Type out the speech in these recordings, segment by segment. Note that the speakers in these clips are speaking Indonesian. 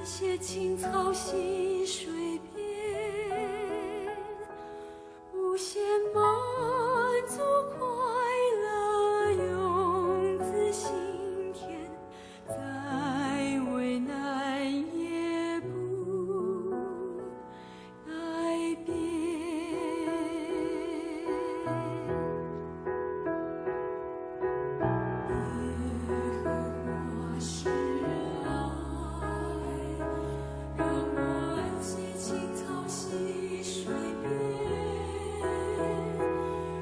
些青草溪水边，无限满足快乐永自心田，再为难也不改变。耶和华是爱，让我安息青草溪水边，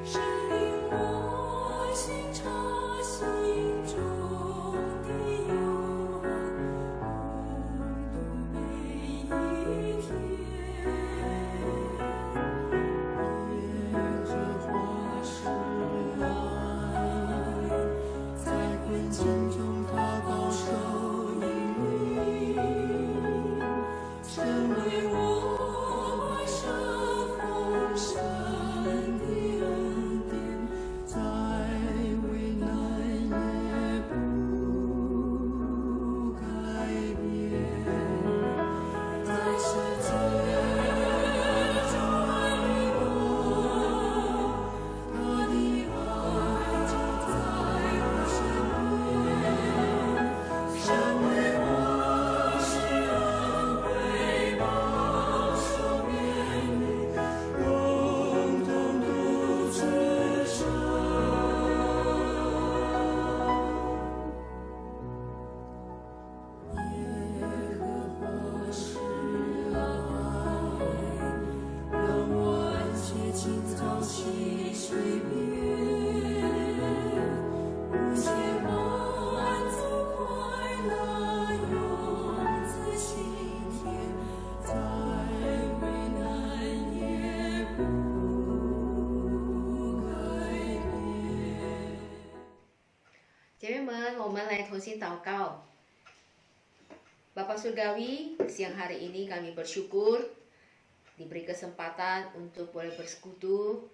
神领我心察心中的幽暗，共度每一天。耶和华是爱，在困境中他保守引领，成为我怀舍丰盛的恩典，再为难也不改变。在世界中爱我，他的爱常在我身边，神为我施恩惠，保守怜悯，共同度此生。耶和华是爱，让我安歇青草溪水边，无限满足快乐永自心田，再为难也不改变。姐妹们，我们来同心祷告。Bapak Surgawi, siang hari ini kami bersyukur diberi kesempatan untuk boleh bersekutu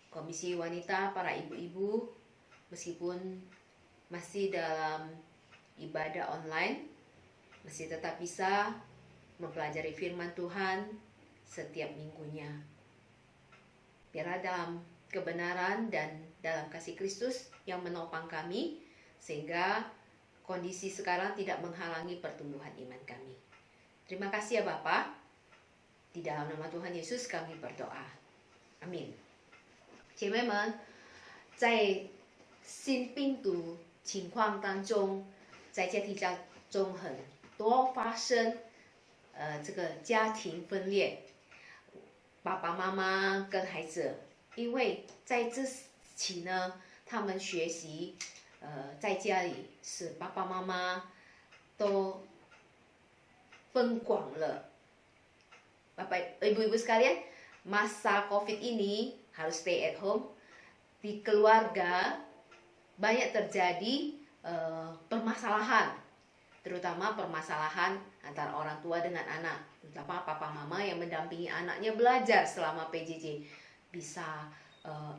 Komisi Wanita para ibu-ibu meskipun masih dalam ibadah online, masih tetap bisa mempelajari firman Tuhan setiap minggunya. Biarlah dalam kebenaran dan dalam kasih Kristus yang menopang kami, sehingga kondisi sekarang tidak menghalangi pertumbuhan iman kami. Terima kasih ya Bapak. Di dalam nama Tuhan Yesus kami berdoa. Amin. 姐妹们，在新病毒情况当中，在家庭当中很多发生这个家庭分裂，爸爸妈妈跟孩子，因为在这期呢，他们学习在家里是爸爸妈妈都分广了。Bapak Ibu-ibu sekalian, masa COVID ini harus stay at home. Di keluarga banyak terjadi permasalahan, terutama permasalahan antara orang tua dengan anak, terutama papa mama yang mendampingi anaknya belajar selama PJJ. Bisa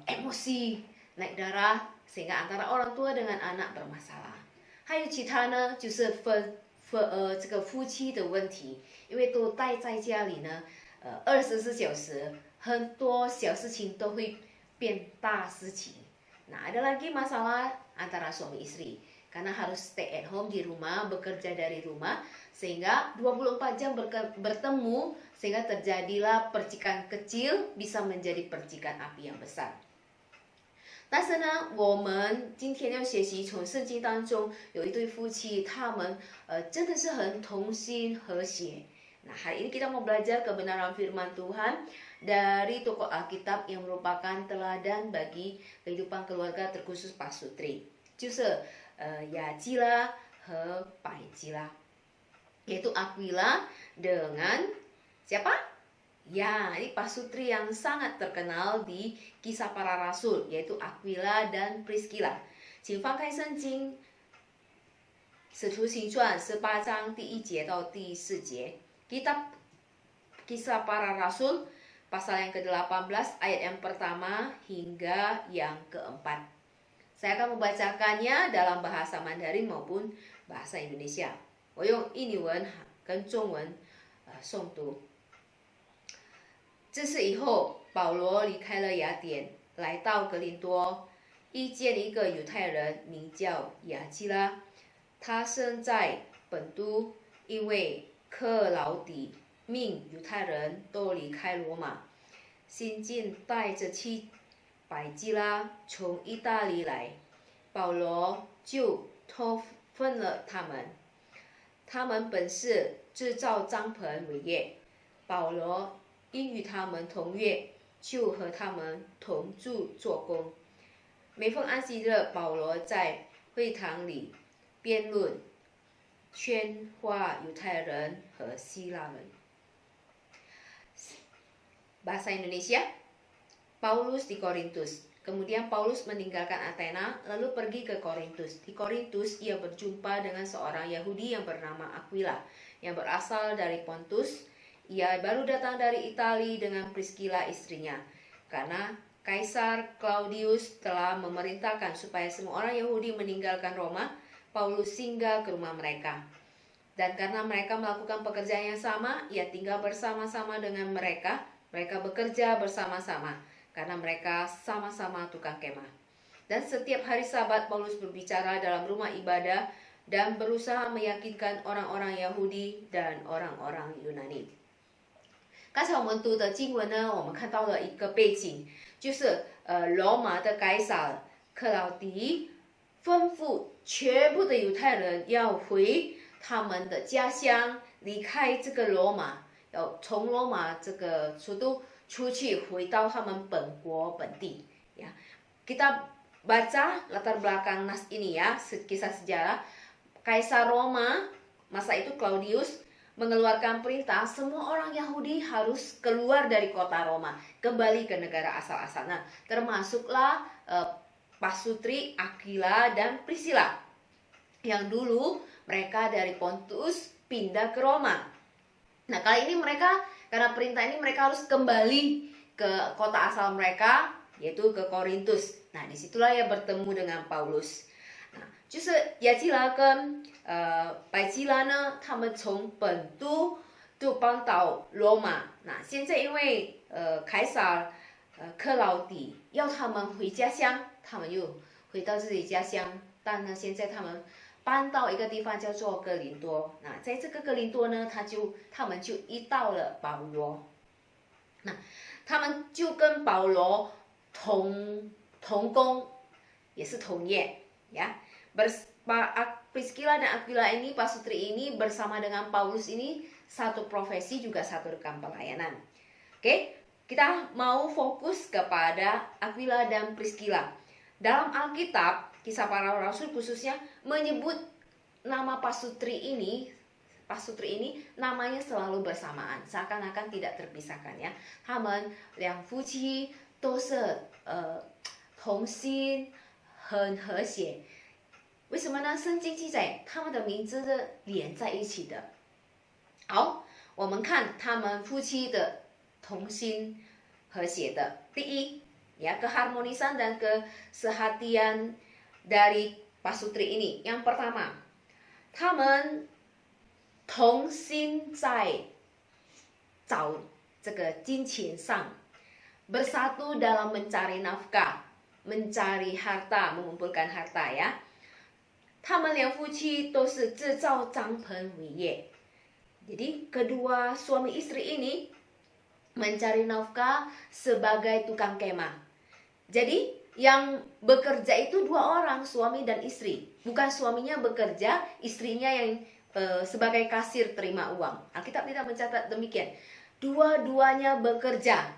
emosi, naik darah, sehingga antara orang tua dengan anak bermasalah. 还有其他呢，就是这个夫妻的问题，因为都待在家里呢，24小时，很多小事情都会变大事情。Nah, ada lagi masalah antara suami istri, karena harus stay at home di rumah, bekerja dari rumah, sehingga 24 jam bertemu, sehingga terjadilah percikan kecil bisa menjadi percikan api yang besar. 但是呢，我们今天要学习从圣经当中有一对夫妻，他们真的是很同心和谐。Nah, hari ini kita mau belajar kebenaran firman Tuhan dari tokoh Alkitab yang merupakan teladan bagi kehidupan keluarga terkhusus Pak Sutri. 就是雅基拉和百基拉，yaitu Aquila dengan siapa? Ya, ini Pak Sutri yang sangat terkenal di Kisah Para Rasul, yaitu Aquila dan Priscilla. 请翻开圣经《使徒行传》18章第1节到第4节。Kitab Kisah Para Rasul pasal yang ke-18 ayat yang pertama hingga yang keempat. Saya akan membacakannya dalam bahasa Mandarin maupun bahasa Indonesia. 我用印尼文跟中文诵读。自此以后，保罗离开了雅典，来到格林多，遇见一个犹太人，名叫亚基拉。他生在本都，因为克劳底命犹太人都离开罗马。新近带着700基拉从意大利来，保罗就托付了他们。他们本是制造帐篷为业，保罗因与他们同业，就和他们同住做工。每逢安息日，保罗在会堂里辩论、劝化犹太人和希腊人。Bahasa Indonesia, Paulus di Korintus. Kemudian Paulus meninggalkan Athena lalu pergi ke Korintus. Di Korintus ia berjumpa dengan seorang Yahudi yang bernama Aquila yang berasal dari Pontus. Ia baru datang dari Italia dengan Priscilla istrinya. Karena Kaisar Claudius telah memerintahkan supaya semua orang Yahudi meninggalkan Roma, Paulus singgah ke rumah mereka. Dan karena mereka melakukan pekerjaan yang sama, ia tinggal bersama-sama dengan mereka. Mereka bekerja bersama-sama karena mereka sama-sama tukang kemah. Dan setiap hari Sabat Paulus berbicara dalam rumah ibadah dan berusaha meyakinkan orang-orang Yahudi dan orang-orang Yunani. 刚才我们读的经文呢，我们看到了一个背景，就是罗马的该撒克劳迪吩咐全部的犹太人要回他们的家乡，离开这个罗马，要从罗马这个首都出去，回到他们本国本地。Ya, kita baca latar belakang nas ini ya, kisah sejarah. Kaisar Roma masa itu Claudius mengeluarkan perintah semua orang Yahudi harus keluar dari kota Roma, kembali ke negara asal-asal. Nah, termasuklah Pasutri, Aquila, dan Priscilla yang dulu mereka dari Pontus pindah ke Roma. Nah, kali ini mereka karena perintah ini mereka harus kembali ke kota asal mereka, yaitu ke Korintus. Nah, disitulah ia bertemu dengan Paulus. 就是亚基拉跟百基拉呢，他们从本都就搬到罗马。那现在因为凯撒克劳底要他们回家乡，他们又回到自己家乡。但呢，现在他们搬到一个地方叫做哥林多。那在这个哥林多呢，他们就遇到了保罗。那他们就跟保罗同工，也是同业呀。Priscilla dan Aquila ini, Pasutri ini bersama dengan Paulus ini satu profesi juga satu rekan pelayanan. Oke, kita mau fokus kepada Aquila dan Priscilla. Dalam Alkitab, Kisah Para Rasul khususnya menyebut nama Pasutri ini namanya selalu bersamaan, seakan-akan tidak terpisahkan ya. 他们两夫妻都是同心，很和谐。为什么呢？圣经记载他们的名字是连在一起的。好，我们看他们夫妻的同心和谐的。第一，ya keharmonisan dan kesehatian dari Pasutri ini. Yang pertama, 他们同心在找这个金钱上， bersatu dalam mencari nafkah, mencari harta, mengumpulkan harta ya. 他们两夫妻都是制造帐篷为业。 Jadi kedua suami istri ini mencari nafkah sebagai tukang kemah. Jadi yang bekerja itu dua orang, suami dan istri. Bukan suaminya bekerja, istrinya yang sebagai kasir terima uang. Alkitab tidak mencatat demikian. Dua-duanya bekerja,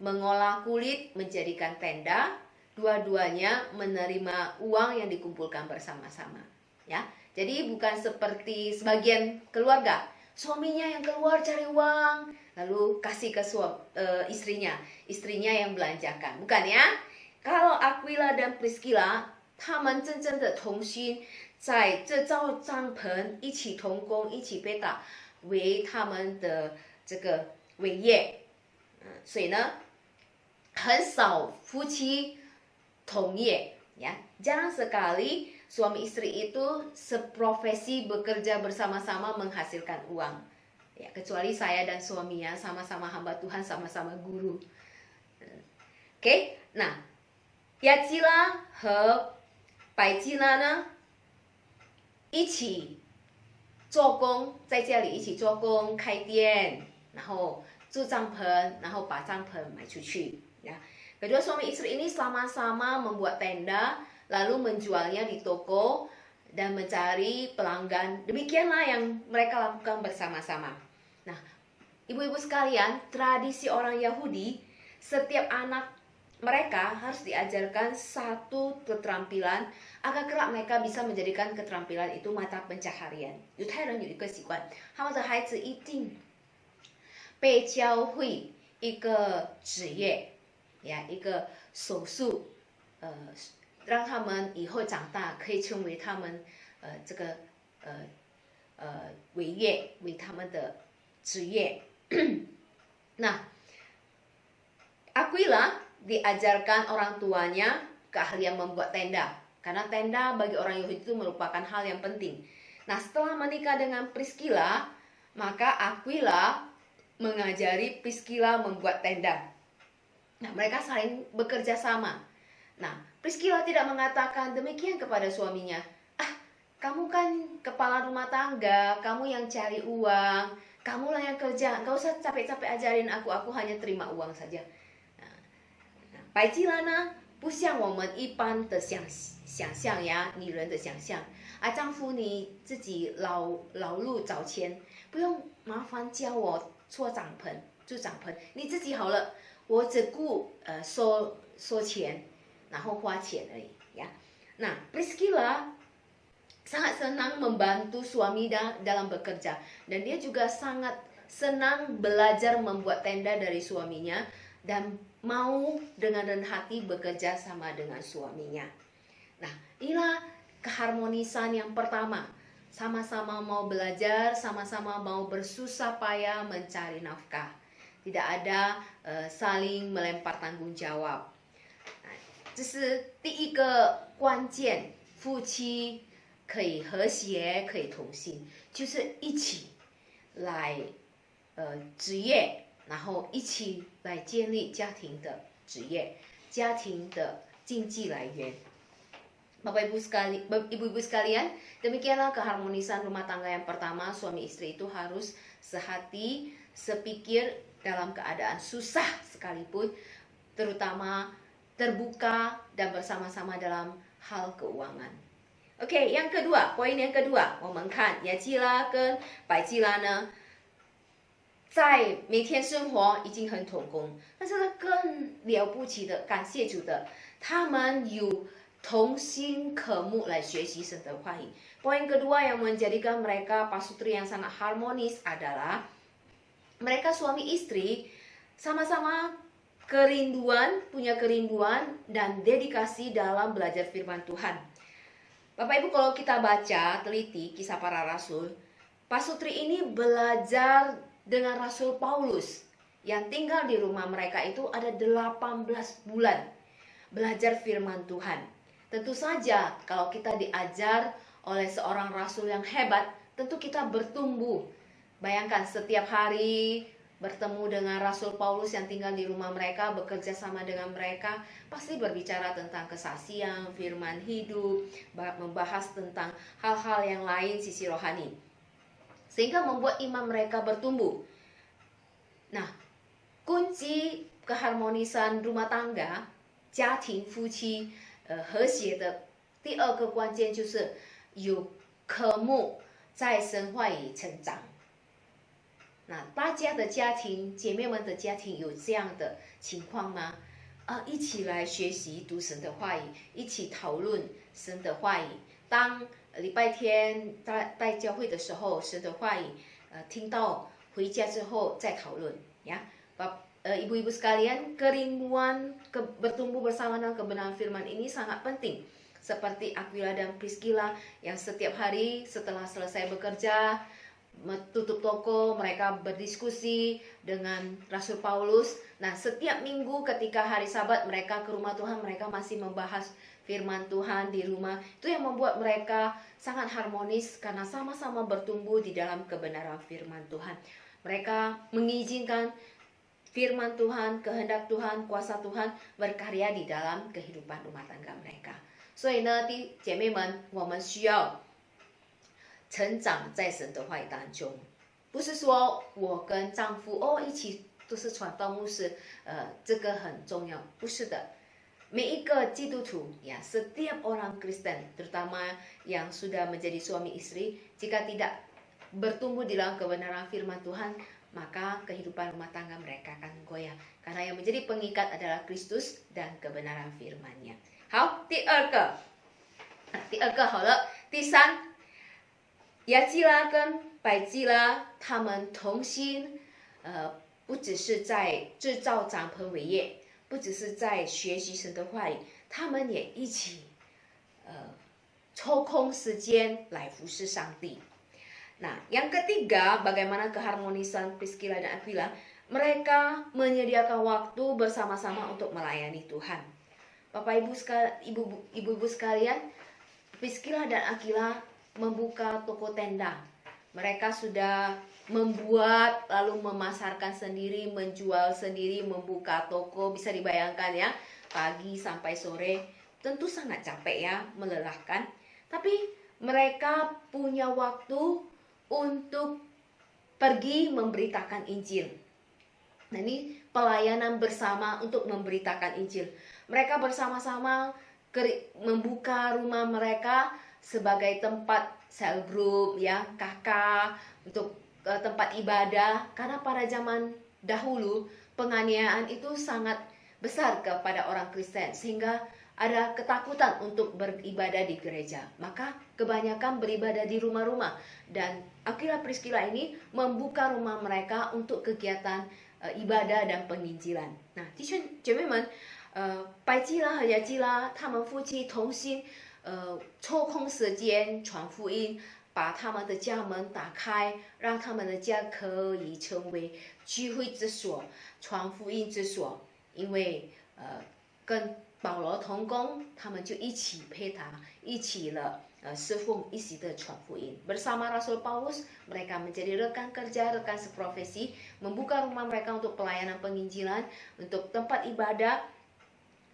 mengolah kulit, menjadikan tenda. Dua-duanya menerima uang yang dikumpulkan bersama-sama, ya. Jadi bukan seperti sebagian keluarga, suaminya yang keluar cari uang, lalu kasih ke istrinya, istrinya yang belanjakan, bukan ya? Kalau Aquila dan Priscilla, 他们真正的同心，在这造帐篷一起同工，一起被打为他们的这个伟业，所以呢，很少夫妻同业ya, jarang sekali suami istri itu seprofesi bekerja bersama-sama menghasilkan uang. Ya, kecuali saya dan suaminya sama-sama hamba Tuhan, sama-sama guru. Oke, nah, 雅基拉和百基拉呢一起做工，在家里一起做工，开店，然后住帐篷，然后把帐篷卖出去. Ya. Kedua suami istri ini sama-sama membuat tenda, lalu menjualnya di toko dan mencari pelanggan. Demikianlah yang mereka lakukan bersama-sama. Nah, ibu-ibu sekalian, tradisi orang Yahudi, setiap anak mereka harus diajarkan satu keterampilan agar kelak mereka bisa menjadikan keterampilan itu mata pencaharian. 犹太人有一个习惯，他们的孩子一定被教会一个职业，一个手术，让他们以后长大可以成为他们这个为他们的职业。Nah, Aquila diajarkan orang tuanya keahlian membuat tenda, karena tenda bagi orang Yahudi itu merupakan hal yang penting. Nah, setelah menikah dengan Priscilla, maka Aquila mengajari Priscilla membuat tenda. Nah, mereka saling bekerja sama. Nah, Priscilla tidak mengatakan demikian kepada suaminya. Kamu kan kepala rumah tangga, kamu yang cari uang, kamulah yang kerja, gak usah capek-capek ajarin aku hanya terima uang saja. 百基拉呢，不像我们一般的想象呀，女人的想象丈夫你自己劳碌找钱，不用麻烦教我做帐篷、住帐篷，你自己好了，我只顾收钱，然后花钱而已ya. Nah, Priscilla sangat senang membantu suami dalam bekerja, dan dia juga sangat senang belajar membuat tenda dari suaminya dan mau dengan rendah hati bekerja sama dengan suaminya. Nah, inilah keharmonisan yang pertama. Sama-sama mau belajar, sama-sama mau bersusah payah mencari nafkah. Tidak ada saling melempar tanggung jawab. 这是第一个关键，夫妻可以和谐，可以同心，就是一起来职业。然后一起来建立家庭的职业，家庭的经济来源。Bapak Ibu sekalian, demikianlah keharmonisan rumah tangga yang pertama. Suami istri itu harus sehati, sepikir dalam keadaan susah sekalipun, terutama terbuka dan bersama-sama dalam hal keuangan. Oke, yang kedua, poin yang kedua, 我们看雅基拉跟百基拉呢，在每天生活已经很成功，但是呢，更了不起的，感谢主的，他们有同心渴慕来学习神的话语。Poin kedua yang menjadikan mereka pasutri yang sangat harmonis adalah mereka suami istri sama-sama punya kerinduan dan dedikasi dalam belajar firman Tuhan. Bapak Ibu, kalau kita baca teliti kisah para rasul, pasutri ini belajar dengan Rasul Paulus yang tinggal di rumah mereka itu ada 18 bulan belajar firman Tuhan. Tentu saja kalau kita diajar oleh seorang rasul yang hebat, tentu kita bertumbuh. Bayangkan setiap hari bertemu dengan Rasul Paulus yang tinggal di rumah mereka, bekerja sama dengan mereka, pasti berbicara tentang kesaksian, firman hidup, membahas tentang hal-hal yang lain sisi rohani, sehingga membuat iman mereka bertumbuh. Nah, kunci keharmonisan rumah tangga, 家庭夫妻和谐的第二个关键就是有渴慕在神话语成长。那大家的家庭，姐妹们的家庭有这样的情况吗？一起来学习读神的话语，一起讨论神的话语。当礼拜天在教会的时候，神的话语听到，回家之后再讨论ya. Ibu-ibu sekalian, kerinduan bertumbuh bersama dalam kebenaran firman ini sangat penting. Seperti Aquila dan Priscilla yang setiap hari setelah selesai bekerja, tutup toko, mereka berdiskusi dengan Rasul Paulus. Nah, setiap minggu ketika hari Sabat mereka ke rumah Tuhan, mereka masih membahas firman Tuhan di rumah. Itu yang membuat mereka sangat harmonis karena sama-sama bertumbuh di dalam kebenaran firman Tuhan. Mereka mengizinkan firman Tuhan, kehendak Tuhan, kuasa Tuhan berkarya di dalam kehidupan rumah tangga mereka. 所以呢，姐妹们，我们需要成长在神的话语当中，不是说我跟丈夫一起都是传道牧师，这个很重要，不是的。每一个基督徒ya, setiap orang Kristen, terutama yang sudah menjadi suami istri, jika tidak bertumbuh di dalam kebenaran firman Tuhan, maka kehidupan rumah tangga mereka akan goyah. Karena yang menjadi pengikat adalah Kristus dan kebenaran firman-Nya. 好，第二个好了，第三，雅基拉跟百基拉他们同心，不只是在制造帐篷伟业，不只是在学习神的话语，他们也一起抽空时间来服侍上帝。Nah, yang ketiga, bagaimana keharmonisan Priscilla dan Aquila? Mereka menyediakan waktu bersama-sama untuk melayani Tuhan. Bapak ibu-ibu sekalian, Priscilla dan Aquila membuka toko tenda. Mereka sudah membuat lalu memasarkan sendiri, menjual sendiri, membuka toko. Bisa dibayangkan ya, pagi sampai sore. Tentu sangat capek ya, melelahkan. Tapi mereka punya waktu untuk pergi memberitakan Injil. Nah, ini pelayanan bersama untuk memberitakan Injil. Mereka bersama-sama membuka rumah mereka sebagai tempat cell group ya, KK, untuk tempat ibadah. Karena pada zaman dahulu penganiayaan itu sangat besar kepada orang Kristen, sehingga ada ketakutan untuk beribadah di gereja. Maka kebanyakan beribadah di rumah-rumah. Dan Aquila Priscilla ini membuka rumah mereka untuk kegiatan ibadah dan penginjilan. Nah, 弟兄姐妹们，百基拉和雅基拉他们夫妻同心，抽空时间传福音，把他们的家门打开，让他们的家可以成为聚会之所、传福音之所。因为跟保罗同工，他们就一起配搭，一起了侍奉，一起的传福音。Bersama Rasul Paulus, mereka menjadi rekan kerja, rekan seprofesi, membuka rumah mereka untuk pelayanan penginjilan, untuk tempat ibadah,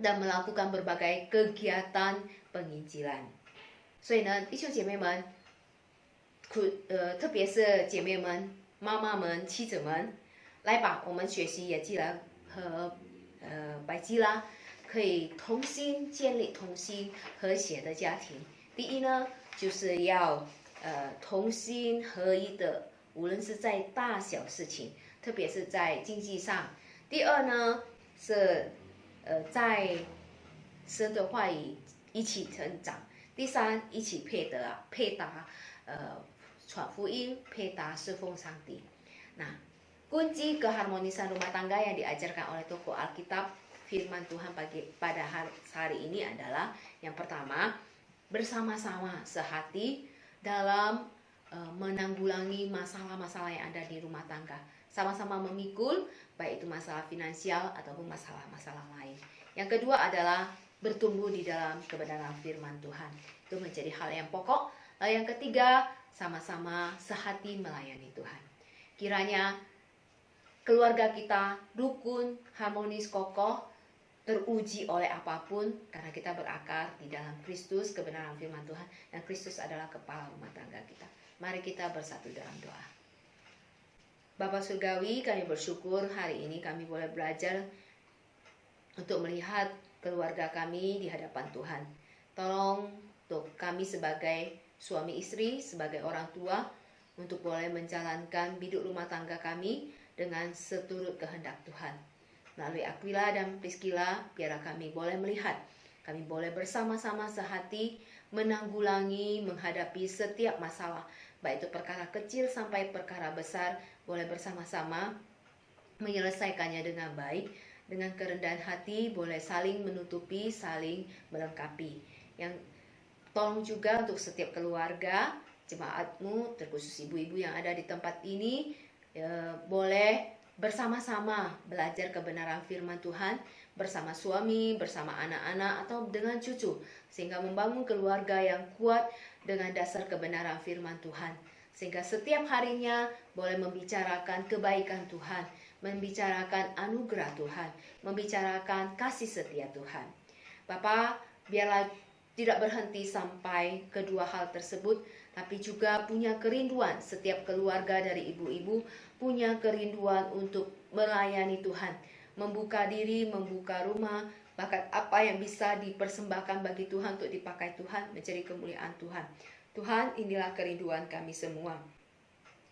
dan melakukan berbagai kegiatan penginjilan. 所以呢，弟兄姐妹们，特别是姐妹们、妈妈们、妻子们，来吧，我们学习雅基拉和百基拉。可以同心建立同心和谐的家庭。第一呢，就是要同心合一的，无论是在大小事情，特别是在经济上。第二呢，是在神的话语一起成长。第三，一起配搭传福音，配搭侍奉上帝。Nah, kunci keharmonisan rumah tangga yang diajarkan oleh tokoh Alkitab firman Tuhan pada hari ini adalah yang pertama, bersama-sama sehati dalam menanggulangi masalah-masalah yang ada di rumah tangga. Sama-sama memikul, baik itu masalah finansial ataupun masalah-masalah lain. Yang kedua adalah bertumbuh di dalam kebenaran firman Tuhan. Itu menjadi hal yang pokok. Lalu yang ketiga, sama-sama sehati melayani Tuhan. Kiranya keluarga kita rukun, harmonis, kokoh, teruji oleh apapun karena kita berakar di dalam Kristus, kebenaran firman Tuhan, dan Kristus adalah kepala rumah tangga kita. Mari kita bersatu dalam doa. Bapa Surgawi, kami bersyukur hari ini kami boleh belajar untuk melihat keluarga kami di hadapan Tuhan. Tolong untuk kami sebagai suami istri, sebagai orang tua, untuk boleh menjalankan hidup rumah tangga kami dengan seturut kehendak Tuhan. Melalui Aquila dan Priscilla, biarlah kami boleh melihat, kami boleh bersama-sama sehati menanggulangi, menghadapi setiap masalah, baik itu perkara kecil sampai perkara besar, boleh bersama-sama menyelesaikannya dengan baik, dengan kerendahan hati, boleh saling menutupi, saling melengkapi. Yang tolong juga untuk setiap keluarga, jemaatmu, terkhusus ibu-ibu yang ada di tempat ini, boleh bersama-sama belajar kebenaran firman Tuhan, bersama suami, bersama anak-anak, atau dengan cucu, sehingga membangun keluarga yang kuat dengan dasar kebenaran firman Tuhan. Sehingga setiap harinya boleh membicarakan kebaikan Tuhan, membicarakan anugerah Tuhan, membicarakan kasih setia Tuhan. Bapa, biarlah tidak berhenti sampai kedua hal tersebut, tapi juga punya kerinduan. Setiap keluarga dari ibu-ibu punya kerinduan untuk melayani Tuhan, membuka diri, membuka rumah, bahkan apa yang bisa dipersembahkan bagi Tuhan untuk dipakai Tuhan menjadi kemuliaan Tuhan. Tuhan, inilah kerinduan kami semua.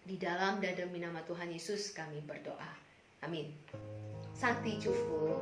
Di dalam dan demi nama Tuhan Yesus kami berdoa. Amin. Santi Cufu.